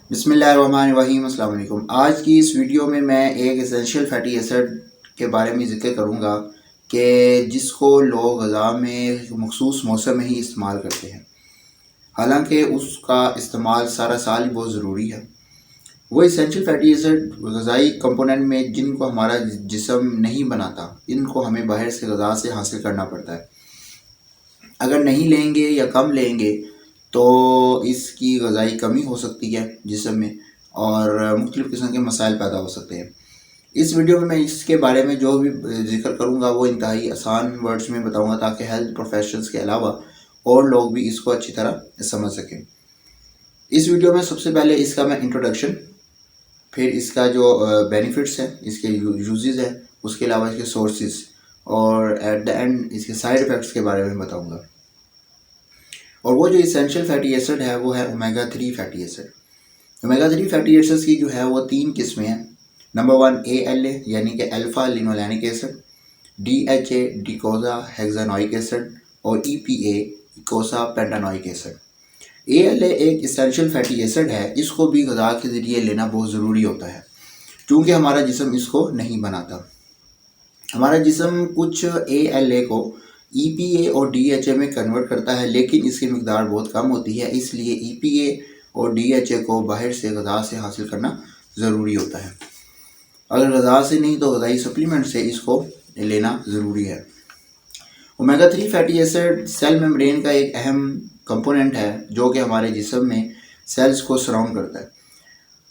बिस्मिल्लाहिर्रहमानिर्रहीम। अस्सलाम वालेकुम। आज की इस वीडियो में मैं एक एसेंशियल फैटी एसिड के बारे में ज़िक्र करूँगा कि जिसको लोग ग़ज़ा में मखसूस मौसम में ही इस्तेमाल करते हैं, हालांकि उसका इस्तेमाल सारा साल ही बहुत ज़रूरी है। वो एसेंशियल फैटी एसिड ग़ज़ाई कंपोनेंट में जिनको हमारा जिस्म नहीं बनाता, इनको हमें बाहर से ग़ज़ा से हासिल करना पड़ता है। अगर नहीं लेंगे या कम लेंगे तो इसकी ग़ज़ाई कमी हो सकती है जिस्म में और मुख्तलिफ़ किस्म के मसाइल पैदा हो सकते हैं। इस वीडियो में मैं इसके बारे में जो भी ज़िक्र करूँगा वो इंतहाई आसान वर्ड्स में बताऊँगा ताकि हेल्थ प्रोफेशनल्स के अलावा और लोग भी इसको अच्छी तरह समझ सकें। इस वीडियो में सबसे पहले इसका मैं इंट्रोडक्शन, फिर इसका जो बेनिफिट्स हैं, इसके यूजेस हैं, उसके अलावा इसके सोर्सेज और एट द एंड इसके साइड इफ़ेक्ट्स के बारे में बताऊँगा। और वो जो इसेंशियल फैटी एसिड है वो है omega 3 fatty acid. Omega 3 fatty acids की जो है वो 3 किस्में हैं। नंबर 1 ALA यानी कि alpha linolenic acid, DHA docosahexaenoic acid और EPA eicosapentaenoic acid. ALA एक इसेंशियल फैटी एसिड है, इसको भी ग़ज़ा के ज़रिए लेना बहुत ज़रूरी होता है क्योंकि हमारा जिस्म इसको नहीं बनाता। हमारा जिस्म कुछ ALA को EPA और DHA में कन्वर्ट करता है, लेकिन इसकी मकदार बहुत कम होती है, इसलिए EPA और DHA को बाहर से ग़ज़ा से हासिल करना ज़रूरी होता है। अगर ग़ज़ा से नहीं तो ग़ज़ाई सप्लीमेंट से इसको लेना ज़रूरी है। Omega 3 fatty acid cell membrane का एक अहम कंपोनेंट है जो कि हमारे जिस्म में सेल्स को सराउंड करता है।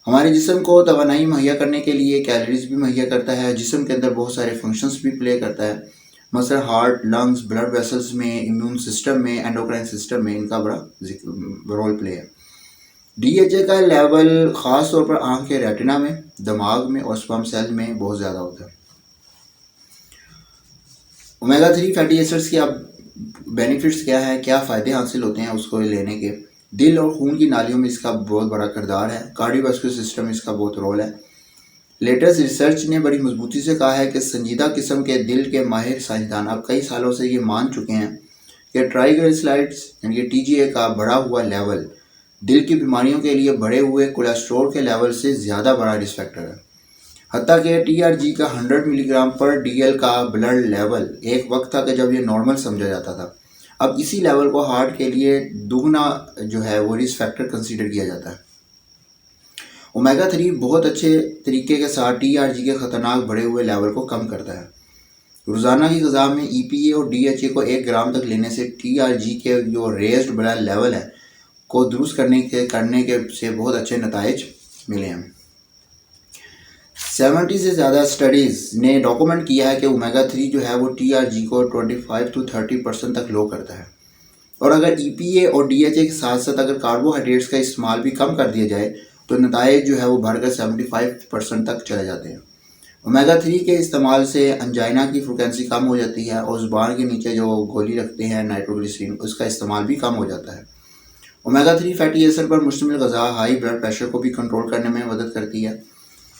हमारे जिस्म को तवानाई मुहैया करने के लिए कैलोरीज भी मुहैया करता है। जिस्म के अंदर बहुत सारे फंक्शंस भी प्ले करता है, मसलन हार्ट, लंग्स, ब्लड वेसल्स में, इम्यून सिस्टम में, एंडोक्राइन सिस्टम में इनका बड़ा रोल प्ले है। DHA का लेवल ख़ास तौर पर आँख के रेटिना में, दिमाग में और स्पर्म सेल में बहुत ज़्यादा होता है। ओमेगा 3 फैटी एसिड्स के अब बेनिफिट्स क्या है, क्या फ़ायदे हासिल होते हैं उसको लेने के। दिल और खून की नालियों में इसका बहुत बड़ा किरदार है। कार्डियोवास्कुलर सिस्टम में इसका बहुत रोल है। लेटेस्ट रिसर्च ने बड़ी मजबूती से कहा है कि संजीदा किस्म के दिल के माहिर साइंसदान अब कई सालों से ये मान चुके हैं कि ट्राइग्लिसराइड्स यानी कि TGA का बढ़ा हुआ लेवल दिल की बीमारियों के लिए बढ़े हुए कोलेस्ट्रॉल के लेवल से ज़्यादा बड़ा रिस्क फैक्टर है। हत्ता कि TRG का 100 मिलीग्राम पर DL का ब्लड लेवल एक वक्त था कि जब ये नॉर्मल समझा जाता था। अब इसी लेवल को हार्ट के लिए दुगना जो है वो रिस्क फैक्टर कंसीडर किया जाता है। ओमेगा 3 बहुत अच्छे तरीके के साथ TRG के ख़तरनाक बढ़े हुए लेवल को कम करता है। रोज़ाना की ग़ज़ा में EPA और DHA को 1 ग्राम तक लेने से TRG के जो रेज्ड ब्लड लेवल है को दुरुस्त करने के से बहुत अच्छे नताइज मिले हैं। 70 से ज़्यादा स्टडीज़ ने डॉक्यूमेंट किया है कि ओमेगा 3 जो है वो TRG को 25 to 30% तक लो करता है। और अगर EPA और DHA के साथ साथ अगर कार्बोहाइड्रेट्स का इस्तेमाल भी कम कर दिया जाए तो नताइज जो है वो बढ़कर 75% तक चले जाते हैं। ओमेगा 3 के इस्तेमाल से अंजाइना की फ्रिक्वेंसी कम हो जाती है और ज़ुबान के नीचे जो गोली रखते हैं नाइट्रोग्लिसरीन, उसका इस्तेमाल भी कम हो जाता है। ओमेगा 3 फैटी एसिड पर मुश्तमिल ग़ज़ा हाई ब्लड प्रेशर को भी कंट्रोल करने में मदद करती है।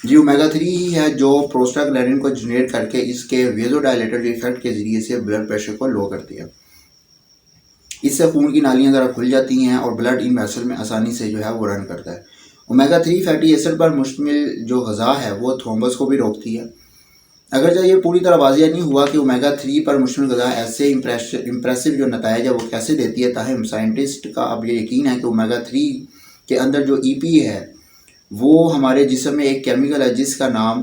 जी, ओमेगा 3 ही है जो प्रोस्टाग्लैंडिन को जनरेट करके इसके वेज़ोडायलेटर इफेक्ट के ज़रिए से ब्लड प्रेशर को लो करती है। इससे खून की नालियाँ ज़रा खुल जाती हैं और ब्लड इन वेसल में आसानी से जो है वो रन करता है। ओमेगा 3 फैटी एसिड पर मुश्तमिल जो ग़ज़ा है वो थ्रोम्बस को भी रोकती है। अगर जब ये पूरी तरह वाज़िया नहीं हुआ कि ओमेगा 3 पर मुश्तमिल ग़ज़ा ऐसे इम्प्रेसिव जो नताइज है वो कैसे देती है, ताहम साइंटिस्ट का अब ये यकीन है कि ओमेगा 3 के अंदर जो EPA है वो हमारे जिस्म में एक केमिकल है जिसका नाम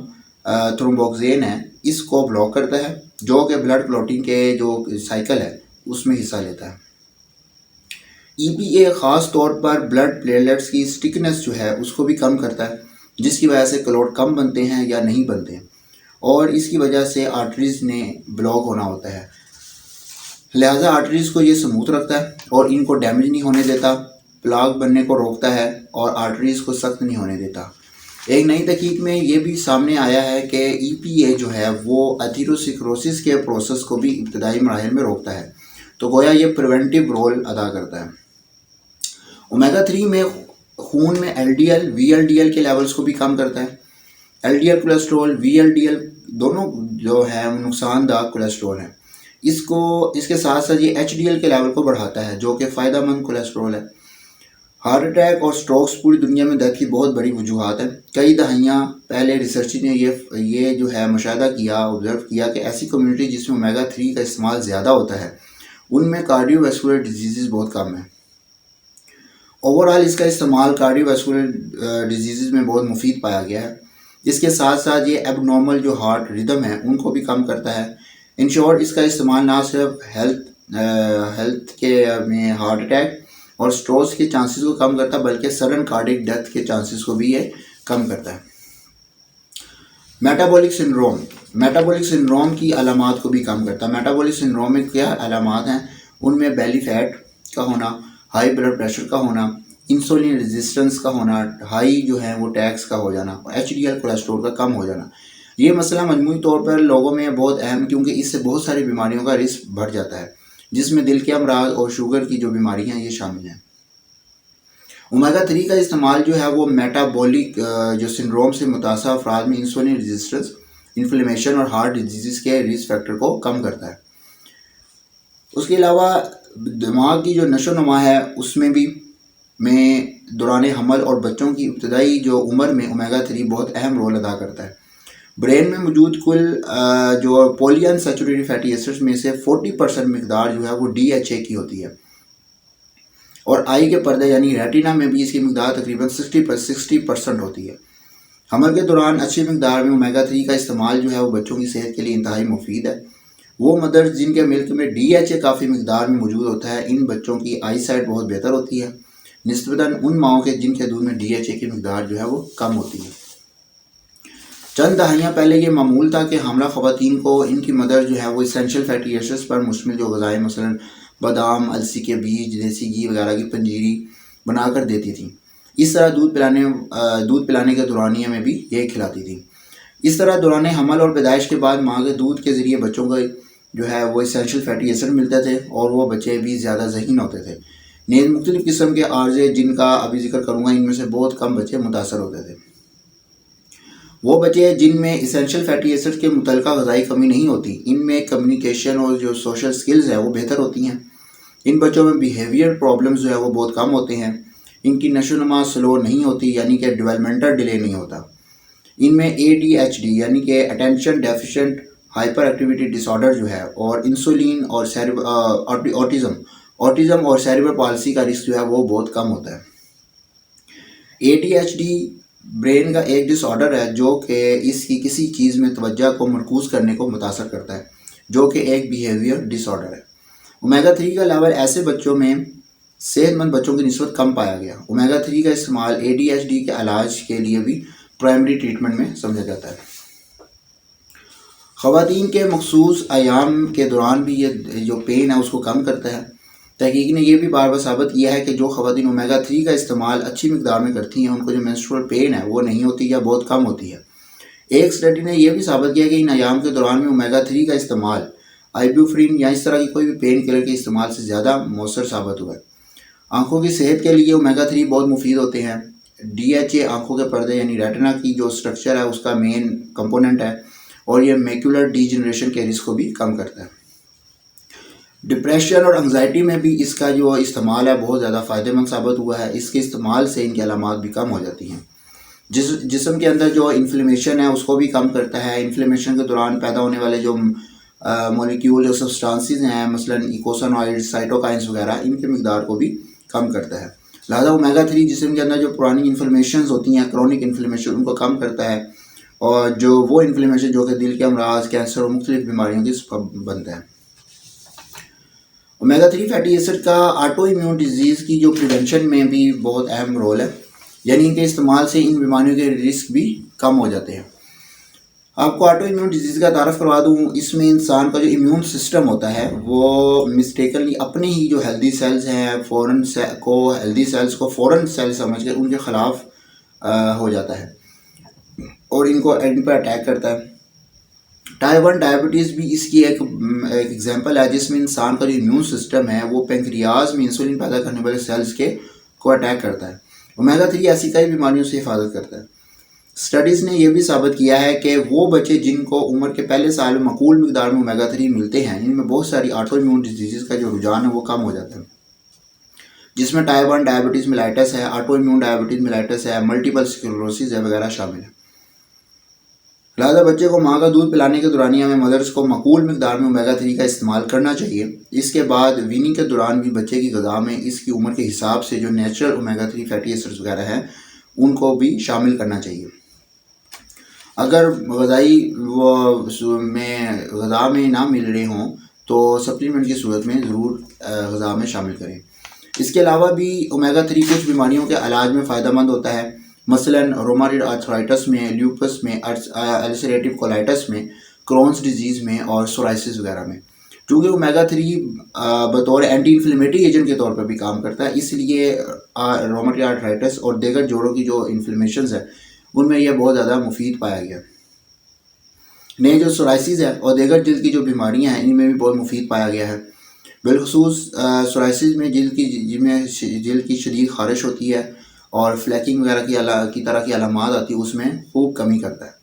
थ्रोम्बोक्सेन है, इसको ब्लॉक करता है जो कि ब्लड क्लॉटिंग के जो साइकिल है उसमें हिस्सा लेता है। EPA ख़ास तौर पर ब्लड प्लेटलेट्स की स्टिकनेस जो है उसको भी कम करता है, जिसकी वजह से क्लॉट कम बनते हैं या नहीं बनते हैं और इसकी वजह से आर्टरीज़ ने ब्लॉक होना होता है। लिहाजा आर्टरीज़ को ये स्मूथ रखता है और इनको डैमेज नहीं होने देता, प्लाक बनने को रोकता है और आर्टरीज़ को सख्त नहीं होने देता। एक नई तहकीक में ये भी सामने आया है कि EPA जो है वो एथेरोस्क्लेरोसिस के प्रोसेस को भी इब्तदाई मराहिल में रोकता है, तो गोया ये प्रिवेंटिव रोल अदा करता है। ओमेगा 3 में खून में LDL, VLDL के लेवल्स को भी कम करता है। LDL कोलेस्ट्रॉल, VLDL दोनों जो है नुकसानदायक कोलेस्ट्रॉल है। इसके साथ साथ ये HDL के लेवल को बढ़ाता है जो कि फ़ायदेमंद कोलेस्ट्रॉल है। हार्ट अटैक और स्ट्रोक्स पूरी दुनिया में डेथ की बहुत बड़ी वजूहात है। कई दहाइयाँ पहले रिसर्च ने ये जो है मुशाहिदा किया, ऑब्जर्व किया कि ऐसी कम्युनिटी जिसमें ओमेगा 3 का इस्तेमाल ज़्यादा होता है उनमें कार्डियोवैस्कुलर डिजीज़ बहुत कम है। ओवरऑल इसका इस्तेमाल कार्डियोवैस्कुलर डिजीज़ में बहुत मुफीद पाया गया है। इसके साथ साथ ये एबनॉर्मल जो हार्ट रिदम है उनको भी कम करता है। इन शॉर्ट इसका इस्तेमाल ना सिर्फ हेल्थ के में हार्ट अटैक और स्ट्रोक्स के चांसेस को कम करता है बल्कि सडन कार्डियक डेथ के चांसेस को भी ये कम करता है। मेटाबॉलिक सिंड्रोम की अलामात को भी कम करता है। मेटाबॉलिक सिंड्रोम में क्या अलामात हैं? उनमें बेली फैट का होना, हाई ब्लड प्रेशर का होना, इंसुलिन रेजिस्टेंस का होना, हाई जो है वो टैक्स का हो जाना, HDL कोलेस्ट्रॉल का कम हो जाना। ये मसला मजमूई तौर पर लोगों में बहुत अहम, क्योंकि इससे बहुत सारी बीमारियों का रिस्क बढ़ जाता है जिसमें दिल के अमराज और शुगर की जो बीमारी हैं ये शामिल हैं। ओमेगा 3 का इस्तेमाल जो है वो मेटाबॉलिक जो सिंड्रोम से मुतासर अफराद में इंसुलिन रेजिस्टेंस, इन्फ्लेमेशन और हार्ट डिजीज़ के रिस्क फैक्टर को कम करता है। उसके अलावा दिमाग की जो नशो नुमा है उसमें भी दौरान हमल और बच्चों की इब्तदाई जो उम्र में ओमेगा 3 बहुत अहम रोल अदा करता है। ब्रेन में मौजूद कुल जो पॉलीअनसैचुरेटेड फैटी एसिड्स में से 40% मकदार जो है वो DHA की होती है और आई के पर्दे यानी रेटिना में भी इसकी मकदार तकरीबन 60% होती है। हमल के दौरान अच्छी मकदार में ओमेगा 3 का इस्तेमाल जो है वो बच्चों की सेहत के लिए इंतहाई मुफीद है। वो मदर्स जिनके मिल्क में DHA काफ़ी मकदार में मौजूद होता है, इन बच्चों की आई साइट बहुत बेहतर होती है निस्बतन उन माओं के जिनके दूध में DHA की मकदार जो है वो कम होती है। चंद दहाइयाँ पहले ये मामूल था कि हामला ख़वातीन को इनकी मदर जो है वो इसेंशियल फैटी एसिड्स पर मुश्तमिल जो ग़िज़ाएँ मसलन बादाम, अलसी के बीज, देसी घी वगैरह की पंजीरी बनाकर देती थी। इस तरह दूध पिलाने के दौरानिया में भी यही खिलाती थी। इस तरह दौरान हमल और पैदाइश के बाद माँ के दूध के ज़रिए बच्चों को जो है वो इसेंशियल फैटी एसिड मिलते थे और वो बच्चे भी ज़्यादा ज़हीन होते थे। नेज़ मुख्तलिफ़ किस्म के आर्ज़े जिनका अभी जिक्र करूँगा, इनमें से बहुत कम बच्चे मुतासर होते थे। वो बच्चे जिनमें इसेंशियल फैटी एसिड के मुतल्लिक़ा ग़िज़ाई कमी नहीं होती, इनमें कम्युनिकेशन और जो सोशल स्किल्स हैं वो बेहतर होती हैं। इन बच्चों में बिहेवियर प्रॉब्लम्स जो है वो बहुत कम होते हैं। इनकी नशोनुमा स्लो नहीं होती यानी कि डेवलपमेंटल डिले नहीं होता। इनमें ADHD यानी कि attention deficient hyper activity disorder जो है और इंसुलिन और ऑटिज़म और सेरेब्रल पाल्सी का रिस्क जो है वो बहुत कम होता है। ADHD ब्रेन का एक डिसऑर्डर है जो कि इसकी किसी चीज़ में तवज्जो को मरकूज़ करने को मुतासर करता है, जो कि एक बिहेवियर डिसऑर्डर है। ओमेगा 3 का लेवल ऐसे बच्चों में सेहतमंद बच्चों की निस्बत कम पाया गया। ओमेगा 3 का इस्तेमाल ADHD के इलाज के लिए भी प्राइमरी ट्रीटमेंट में समझा जाता है। ख़वातीन के मखसूस अयाम के दौरान भी ये जो पेन है उसको कम करता है। तहकीक ने यह भी बार बार साबित किया है कि जो ख़वातीन ओमेगा 3 का इस्तेमाल अच्छी मकदार में करती हैं उनको जो मेंस्ट्रुअल पेन है वो नहीं होती या बहुत कम होती है। एक स्टडी ने यह भी साबित किया कि इन अयाम के दौरान में ओमेगा 3 का इस्तेमाल आइबुप्रोफेन या इस तरह की कोई भी पेन किलर के इस्तेमाल से ज़्यादा मौसर साबित हुआ है। आँखों की सेहत के लिए ओमेगा 3 बहुत मुफीद होते हैं। DHA आँखों के पर्दे यानी रेटिना की जो स्ट्रक्चर है उसका मेन कंपोनेंट है और ये मैक्यूलर डीजनरेशन के रिस्क को भी कम करता है। डिप्रेशन और एंग्जाइटी में भी इसका जो इस्तेमाल है बहुत ज़्यादा फ़ायदेमंद साबित हुआ है। इसके इस्तेमाल से इनकी अलामात भी कम हो जाती हैं। जिस्म के अंदर जो इन्फ्लेमेशन है उसको भी कम करता है। इन्फ्लेमेशन के दौरान पैदा होने वाले जो मॉलिक्यूल जो सब्सटेंसेस हैं मसलन इकोसानॉइड्स, साइटोकाइंस वगैरह, इनकी मकदार को भी कम करता है। लिहाजा ओमेगा 3 जिस्म के अंदर जो पुरानी इन्फ्लेमेशन होती हैं, क्रोनिक इन्फ्लेमेशन, उनको कम करता है और जो वो इन्फ्लेमेशन जो कि दिल के अमराज, कैंसर और मुख्तलिफ बीमारियों की सबब बनता है। ओमेगा 3 फैटी एसिड का ऑटो इम्यून डिजीज़ की जो प्रिवेंशन में भी बहुत अहम रोल है, यानी इनके इस्तेमाल से इन बीमारियों के रिस्क भी कम हो जाते हैं। आपको ऑटो इम्यून डिजीज़ का तारफ़ करवा दूँ। इसमें इंसान का जो इम्यून सिस्टम होता है वो मिस्टेकनली अपने ही जो हेल्दी सेल्स हैं हेल्दी सेल्स को फ़ौरन सेल समझ कर उनके ख़िलाफ़ हो जाता है और इन पर अटैक करता है। टाइप 1 डायबिटीज़ भी इसकी एक एग्जांपल है जिसमें इंसान का जो इम्यून सिस्टम है वो पेंक्रियाज में इंसुलिन पैदा करने वाले सेल्स को अटैक करता है। ओमेगा 3 ऐसी कई बीमारियों से हिफाजत करता है। स्टडीज़ ने यह भी साबित किया है कि वो बच्चे जिनको उम्र के पहले साल में मकूल मकदार में ओमेगा 3 मिलते हैं, इनमें बहुत सारी ऑटो इम्यून डिजीज़ का जो रुझान है वो कम हो जाता है। जिसमें टाइप 1 डायबिटीज़ मेलाइटस है, ऑटो इम्यून डायबिटीज़ मेलाइटस है, मल्टीपल स्क्लेरोसिस है वगैरह शामिल है। लिहाजा बच्चे को माँ का दूध पिलाने के दौरानिया में मदर्स को मकूल मिकदार में ओमेगा 3 का इस्तेमाल करना चाहिए। इसके बाद वीनिंग के दौरान भी बच्चे की ग़िज़ा में इसकी उम्र के हिसाब से जो नेचुरल ओमेगा 3 फैटी एसिड्स वगैरह हैं उनको भी शामिल करना चाहिए। अगर ग़िज़ा में ना मिल रहे हों तो सप्लीमेंट की सूरत में ज़रूर ग़िज़ा में शामिल करें। इसके अलावा भी ओमेगा 3 कुछ बीमारियों के इलाज में फ़ायदेमंद होता है, मसलन रोमाटिड आर्थराइटिस में, ल्यूपस में, अल्सरेटिव कोलाइटिस में, क्रोन्स डिजीज़ में और सोराइसिस वगैरह में। चूँकि ओमेगा 3 बतौर एंटी इन्फ्लेमेटरी एजेंट के तौर पर भी काम करता है, इसलिए रोमाटिड आर्थराइटिस और दीगर जोड़ों की जो इन्फ्लेमेशंस है उनमें यह बहुत ज़्यादा मुफीद पाया गया। नए जो सोराइसिस है और दीगर जल्द की जो बीमारियाँ हैं इनमें भी बहुत मुफीद पाया गया है। बिलखसूस सोराइसिस में जल्द की शदीद ख़ारिश होती है और फ्लैकिंग वगैरह की तरह की अलामात आती है, उसमें खूब कमी करता है।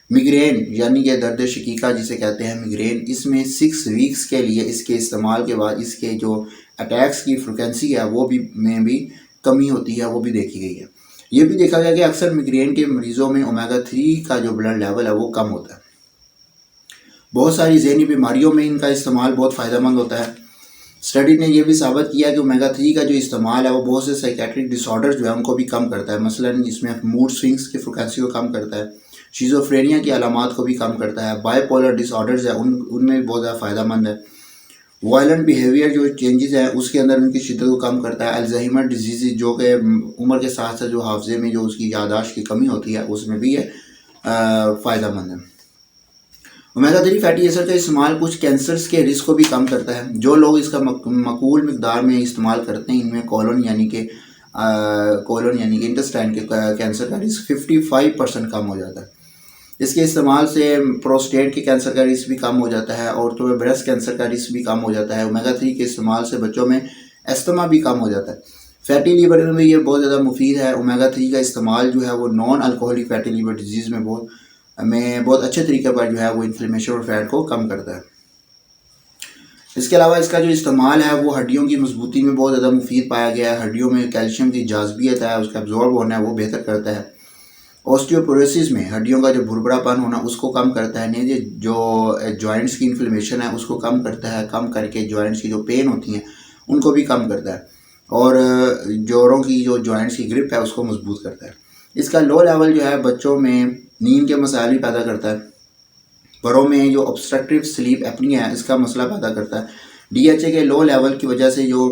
मिग्रेन यानी कि दर्द शकीका जिसे कहते हैं मिग्रेन, इसमें 6 वीक्स के लिए इसके इस्तेमाल के बाद इसके जो अटैक्स की फ्रिक्वेंसी है वो भी में भी कमी होती है, वो भी देखी गई है। ये भी देखा गया कि अक्सर मिग्रेन के मरीज़ों में ओमेगा 3 का जो ब्लड लेवल है वो कम होता है। बहुत सारी ज़हनी बीमारियों में इनका इस्तेमाल बहुत फ़ायदेमंद होता है। स्टडी ने यह भी साबित किया कि ओमेगा 3 का जो इस्तेमाल है वो बहुत से साइकेट्रिक डिसऑर्डर्स जो है उनको भी कम करता है। मसलन इसमें मूड स्विंग्स की फ्रिक्वेंसी को कम करता है, शिज़ोफ्रेनिया की अलामात को भी कम करता है, बाइपोलर डिसऑर्डर्स है उनमें बहुत ज़्यादा फ़ायदेमंद है। वायलेंट बिहेवियर जो चेंजेस हैं उसके अंदर उनकी शिद्दत को कम करता है। अल्जाइमर डिजीज़ जो कि उम्र के साथ साथ जो हाफजे में जो उसकी याददाश्त की कमी होती है उसमें भी ये फ़ायदेमंद है। ओमेगा 3 फैटी एसिड का इस्तेमाल कुछ कैंसर्स के रिस्क को भी कम करता है। जो लोग इसका मकबूल मिकदार में इस्तेमाल करते हैं इनमें कोलन यानी कि इंटेस्टाइन के कैंसर का रिस्क 55% कम हो जाता है। इसके इस्तेमाल से प्रोस्टेट के कैंसर का रिस्क भी कम हो जाता है, औरतों में ब्रेस्ट कैंसर का रिस्क भी कम हो जाता है। ओमेगा 3 के इस्तेमाल से बच्चों में एस्थमा भी कम हो जाता है। फैटी लीवर में ये बहुत ज़्यादा मुफीद है। ओमेगा 3 का इस्तेमाल जो है वो non alcoholic fatty liver disease में बहुत अच्छे तरीके पर जो है वो इन्फ्लेमेशन और फैट को कम करता है। इसके अलावा इसका जो इस्तेमाल है वो हड्डियों की मजबूती में बहुत ज़्यादा मुफीद पाया गया है। हड्डियों में कैल्शियम की जाज़बियत है, उसका एब्जॉर्ब होना है वो बेहतर करता है। ऑस्टियोपोरोसिस में हड्डियों का जो भुरभुरापन होना उसको कम करता है। नहीं जो जॉइंट्स की इन्फ्लेमेशन है उसको कम करता है, कम करके जॉइंट्स की जो पेन होती हैं उनको भी कम करता है और जोड़ों की जो जॉइंट्स की ग्रिप है उसको मजबूत करता है। इसका लो लेवल जो है बच्चों में नींद के मसाइल भी पैदा करता है। बड़ों में जो ऑब्स्ट्रक्टिव स्लीप एपनिया है इसका मसला पैदा करता है। DHA के लो लेवल की वजह से जो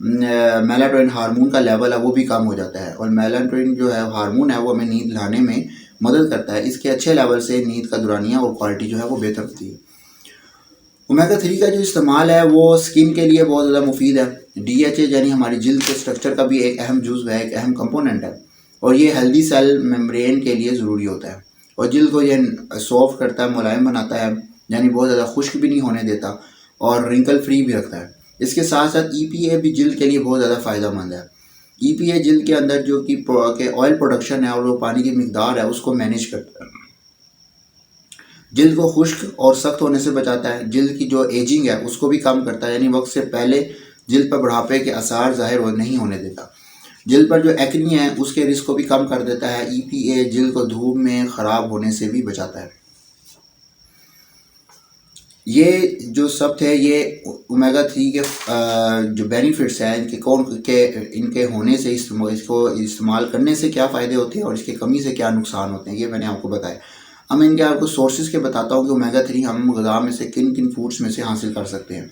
मेलाटोनिन हार्मोन का लेवल है वो भी कम हो जाता है और मेलाटोनिन जो है हार्मोन है वो हमें नींद लाने में मदद करता है। इसके अच्छे लेवल से नींद का दौरानिया और क्वालिटी जो है वो बेहतर होती है। ओमेगा 3 का जो इस्तेमाल है वो स्किन के लिए बहुत ज़्यादा मुफीद है। DHA यानी हमारी जिल्द के स्ट्रक्चर का भी एक अहम जुज़्व है, एक अहम कंपोनेंट है और ये हेल्दी सेल मेम्ब्रेन के लिए ज़रूरी होता है और जिल्द को ये सॉफ्ट करता है, मुलायम बनाता है, यानी बहुत ज़्यादा खुश्क भी नहीं होने देता और रिंकल फ्री भी रखता है। इसके साथ साथ EPA भी जिल्द के लिए बहुत ज़्यादा फ़ायदेमंद है। EPA जिल्द के अंदर जो कि ऑयल प्रोडक्शन है और वो पानी की मिकदार है उसको मैनेज करता है। जिल्द को खुश्क और सख्त होने से बचाता है। जिल्द की जो एजिंग है उसको भी कम करता है, यानी वक्त से पहले जिल्द पर बुढ़ापे के आसार ज़ाहिर नहीं होने देता। जिल्द पर जो एक्नी है उसके रिस्क को भी कम कर देता है। EPA जिल्द को धूप में ख़राब होने से भी बचाता है। ये जो सब थे ये ओमेगा 3 के जो बेनिफिट्स हैं इनके होने से इसको इस्तेमाल करने से क्या फ़ायदे होते हैं और इसके कमी से क्या नुकसान होते हैं ये मैंने आपको बताया। अब मैं इनके आपको सोर्सेज के बताता हूँ कि ओमेगा 3 हम ग़िज़ा में से किन किन फूड्स में से हासिल कर सकते हैं।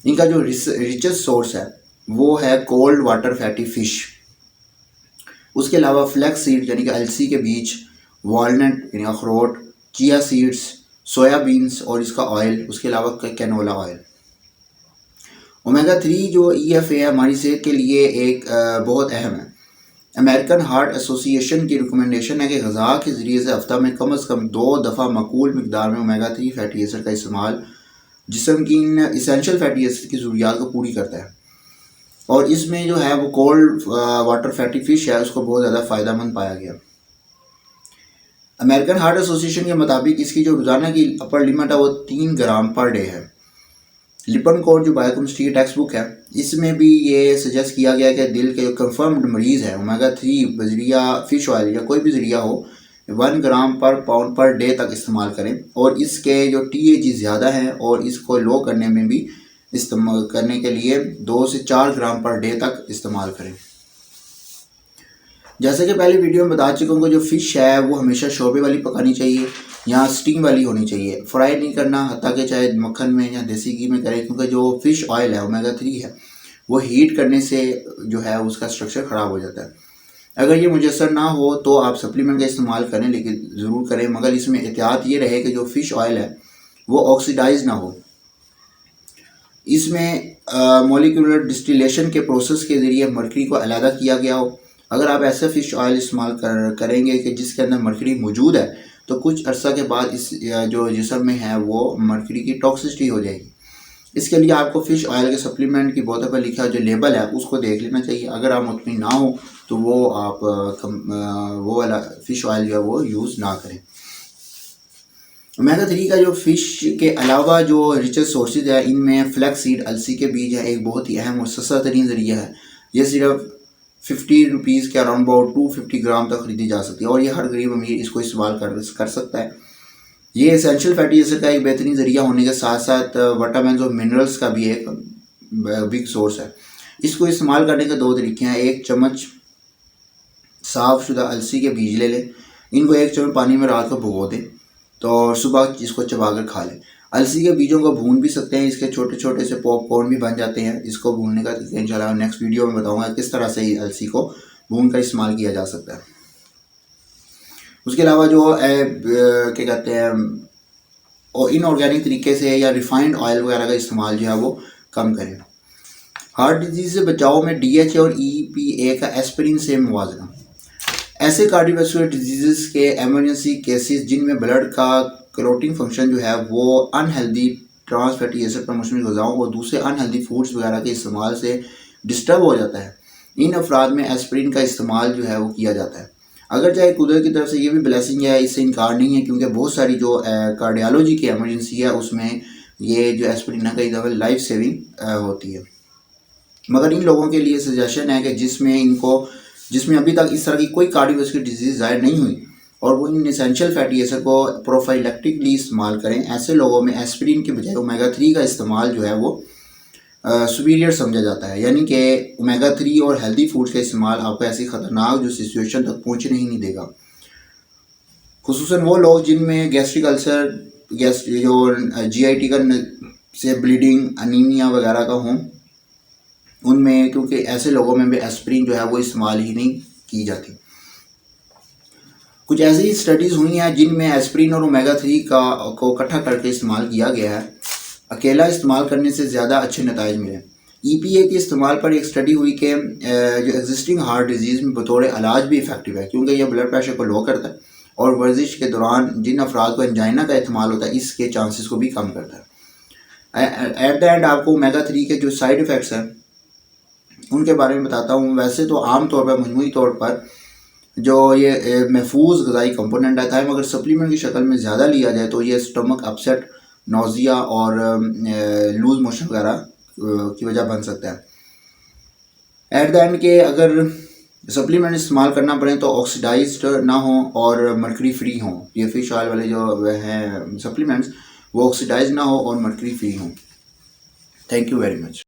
इनका जो रिचेस्ट सोर्स है वो है कोल्ड वाटर फैटी फ़िश। उसके अलावा फ्लैक्स सीड यानी कि अलसी के बीज, वॉलनट यानी अखरोट, चिया सीड्स, सोयाबीन्स और इसका ऑयल, उसके अलावा कैनोला ऑयल। ओमेगा 3 जो EFA है हमारी सेहत के लिए एक बहुत अहम है। अमेरिकन हार्ट एसोसिएशन की रिकमेंडेशन है कि ग़िज़ा के ज़रिए से हफ्ता में कम से कम 2 दफ़ा मकूल मिकदार में ओमेगा 3 फैटी एसिड का इस्तेमाल जिस्म की इन इसेंशियल फैटी एसिड की ज़रूरियात को पूरी करता है और इसमें जो है वो कोल्ड वाटर फैटी फ़िश है उसको बहुत ज़्यादा फ़ायदेमंद पाया गया। अमेरिकन हार्ट एसोसिएशन के मुताबिक इसकी जो रोज़ाना की अपर लिमिट है वो 3 ग्राम पर डे है। लिपन कोड जो बायोकेमिस्ट्री की टेक्स्ट बुक है, इसमें भी ये सजेस्ट किया गया कि दिल के जो कंफर्म्ड मरीज़ है ओमेगा 3 बजरिया फ़िश ऑयल या कोई भी ज़रिया हो 1 ग्राम पर पाउंड पर डे तक इस्तेमाल करें, और इसके जो THG ज़्यादा है और इसको लो करने में भी इस्तेमाल करने के लिए 2 से 4 ग्राम पर डे तक इस्तेमाल करें। जैसे कि पहले वीडियो में बता चुका हूँ कि जो फ़िश है वो हमेशा शोरबे वाली पकानी चाहिए या स्टीम वाली होनी चाहिए, फ्राई नहीं करना, हत्ता कि चाहे मक्खन में या देसी घी में करें, क्योंकि जो फ़िश ऑयल है ओमेगा 3 है वो हीट करने से जो है उसका स्ट्रक्चर ख़राब हो जाता है। अगर ये मुयसर ना हो तो आप सप्लीमेंट का इस्तेमाल करें, लेकिन ज़रूर करें, मगर इसमें एहतियात ये रहे कि जो फ़िश ऑयल है वो ऑक्सीडाइज ना हो। इसमें मॉलिक्यूलर डिस्टिलेशन के प्रोसेस के ज़रिए मरकरी को अलहदा किया गया हो। अगर आप ऐसा फ़िश ऑयल इस्तेमाल करेंगे कि जिसके अंदर मरकरी मौजूद है, तो कुछ अर्सा के बाद इस जो जिस्म में है वो मरकरी की टॉक्सिसिटी हो जाएगी। इसके लिए आपको फ़िश ऑयल के सप्लीमेंट की बोतल पर लिखा जो लेबल है उसको देख लेना चाहिए। अगर आप मुतमिन ना हो तो वो आप वो वाला फ़िश ऑयल जो है वो यूज़ ना करें। ओमेगा 3 का जो फ़िश के अलावा जो रिचेस्ट सोर्सेज है, इनमें फ्लैक्स सीड अलसी के बीज है, एक बहुत ही अहम और सस्ता तरीन ज़रिया है। ये सिर्फ 50 रुपीज़ के अराउंड अबाउट 250 ग्राम तक खरीदी जा सकती है और ये हर गरीब अमीर इसको इस्तेमाल कर सकता है। ये एसेंशियल फैटी एसिड का एक बेहतरीन ज़रिया होने के साथ साथ विटामिन और मिनरल्स का भी एक बिग सोर्स है। इसको इस्तेमाल करने के 2 तरीके हैं। 1 चम्मच साफ़ शुदा अलसी के बीज ले लें, इनको 1 चम्मच पानी में रात को भिगो दें तो सुबह इसको चबा कर खा लें। अलसी के बीजों को भून भी सकते हैं, इसके छोटे छोटे से पॉपकॉर्न भी बन जाते हैं। इसको भूनने का इंशाल्लाह नेक्स्ट वीडियो में बताऊंगा किस तरह से अलसी को भून कर इस्तेमाल किया जा सकता है। उसके अलावा जो क्या कहते हैं और इनऑर्गेनिक तरीके से या रिफाइंड ऑयल वगैरह का इस्तेमाल जो है वो कम करें। हार्ट डिजीज़ से बचाव में DHA और EPA का एस्पिरिन से मुवाजना। ऐसे कार्डियोवैस्कुलर डिजीज़ के एमरजेंसी केसेस जिनमें ब्लड का क्लोटिंग फंक्शन जो है वो अनहेल्दी ट्रांस फैटी एसिड पर मुश्तमिल ग़िज़ाओं और दूसरे अनहेल्दी फूड्स वगैरह के इस्तेमाल से डिस्टर्ब हो जाता है, इन अफराद में एस्पिरिन का इस्तेमाल जो है वो किया जाता है। अगर चाहे कुदरत की तरफ से ये भी ब्लेसिंग है, इससे इनकार नहीं है, क्योंकि बहुत सारी जो कार्डियोलॉजी की एमरजेंसी है उसमें ये जो एस्पिरिन है कई दफ़ा लाइफ सेविंग होती है। मगर इन लोगों के लिए सजेशन है कि जिसमें अभी तक इस तरह की कोई कार्डियोवैस्कुलर डिजीज़ ज़ाहिर नहीं हुई और वो इन एसेंशियल फैटी एसिड को प्रोफाइलेक्टिकली इस्तेमाल करें, ऐसे लोगों में एस्पिरिन के बजाय ओमेगा 3 का इस्तेमाल जो है वो सुपीरियर समझा जाता है। यानी कि ओमेगा 3 और हेल्दी फूड्स का इस्तेमाल आपको ऐसी ख़तरनाक जो सिचुएशन तक पहुँचने ही नहीं देगा। खुसूसन वो लोग जिनमें गैस्ट्रिक अल्सर, जो GIT का से ब्लीडिंग, अनीमिया वगैरह का हों, उनमें, क्योंकि ऐसे लोगों में भी एस्पिरिन जो है वो इस्तेमाल ही नहीं की जाती। कुछ ऐसी स्टडीज़ हुई हैं जिनमें एस्पिरिन और ओमेगा 3 को इकट्ठा करके इस्तेमाल किया गया है। अकेला इस्तेमाल करने से ज़्यादा अच्छे नताइज मिले। EPA के इस्तेमाल पर एक स्टडी हुई कि जो एग्जिस्टिंग हार्ट डिजीज़ में बतौर इलाज भी इफ़ेक्टिव है, क्योंकि यह ब्लड प्रेशर को लो करता है और वर्जिश के दौरान जिन अफराद को एंजाइना का इस्तेमाल होता है इसके चांसेस को भी कम करता है। एट द एंड आपको ओमेगा 3 के जो साइड इफ़ेक्ट्स हैं उनके बारे में बताता हूँ। वैसे तो आम तौर पर मजमूई तौर पर जो ये महफूज ग़िज़ाई कंपोनेंट आता है, मगर सप्लीमेंट की शक्ल में ज़्यादा लिया जाए तो ये स्टमक अपसेट, नोज़िया और लूज़ मोशन वगैरह की वजह बन सकता है। एट द एंड के अगर सप्लीमेंट इस्तेमाल करना पड़े तो ऑक्सीडाइज्ड ना हो और मरकरी फ्री हों। ये फ़िश ऑयल वाले जो हैं सप्लीमेंट्स वो ऑक्सीडाइज ना हो और मरकरी फ्री हों। Thank you very much.